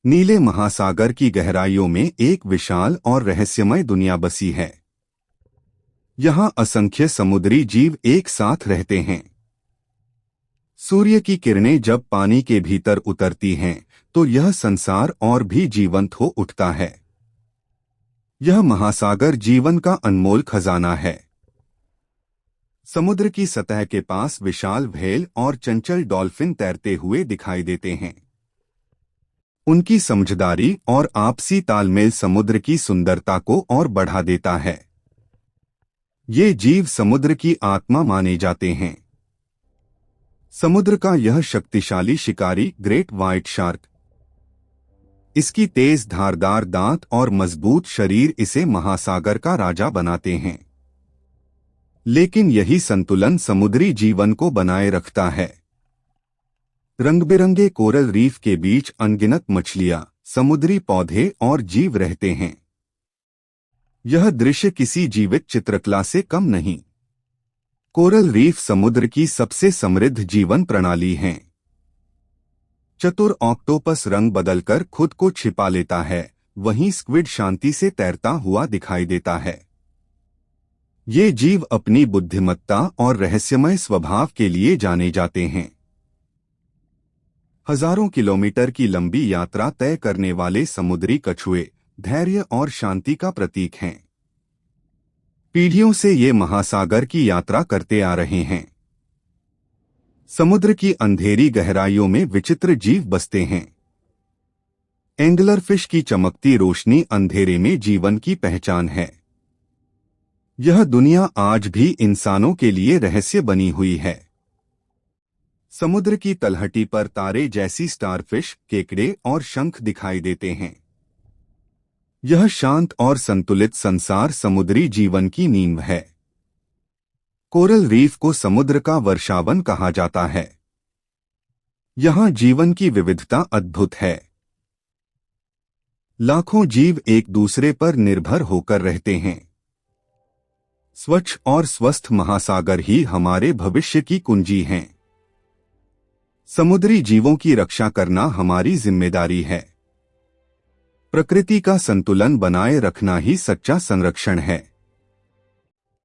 नीले महासागर की गहराइयों में एक विशाल और रहस्यमय दुनिया बसी है। यहाँ असंख्य समुद्री जीव एक साथ रहते हैं। सूर्य की किरणें जब पानी के भीतर उतरती हैं, तो यह संसार और भी जीवंत हो उठता है। यह महासागर जीवन का अनमोल खजाना है। समुद्र की सतह के पास विशाल व्हेल और चंचल डॉल्फिन तैरते हुए दिखाई देते हैं। उनकी समझदारी और आपसी तालमेल समुद्र की सुंदरता को और बढ़ा देता है। ये जीव समुद्र की आत्मा माने जाते हैं। समुद्र का यह शक्तिशाली शिकारी ग्रेट व्हाइट शार्क, इसकी तेज धारदार दांत और मजबूत शरीर इसे महासागर का राजा बनाते हैं। लेकिन यही संतुलन समुद्री जीवन को बनाए रखता है। रंग-बिरंगे कोरल रीफ के बीच अनगिनत मछलियां, समुद्री पौधे और जीव रहते हैं। यह दृश्य किसी जीवित चित्रकला से कम नहीं। कोरल रीफ समुद्र की सबसे समृद्ध जीवन प्रणाली हैं। चतुर ऑक्टोपस रंग बदलकर खुद को छिपा लेता है, वहीं स्क्विड शांति से तैरता हुआ दिखाई देता है। ये जीव अपनी बुद्धिमत्ता और रहस्यमय स्वभाव के लिए जाने जाते हैं। हजारों किलोमीटर की लंबी यात्रा तय करने वाले समुद्री कछुए धैर्य और शांति का प्रतीक हैं। पीढ़ियों से ये महासागर की यात्रा करते आ रहे हैं। समुद्र की अंधेरी गहराइयों में विचित्र जीव बसते हैं। एंगलर फिश की चमकती रोशनी अंधेरे में जीवन की पहचान है। यह दुनिया आज भी इंसानों के लिए रहस्य बनी हुई है। समुद्र की तलहटी पर तारे जैसी स्टारफिश, केकड़े और शंख दिखाई देते हैं। यह शांत और संतुलित संसार समुद्री जीवन की नींव है। कोरल रीफ को समुद्र का वर्षावन कहा जाता है। यहाँ जीवन की विविधता अद्भुत है। लाखों जीव एक दूसरे पर निर्भर होकर रहते हैं। स्वच्छ और स्वस्थ महासागर ही हमारे भविष्य की कुंजी हैं। समुद्री जीवों की रक्षा करना हमारी जिम्मेदारी है। प्रकृति का संतुलन बनाए रखना ही सच्चा संरक्षण है।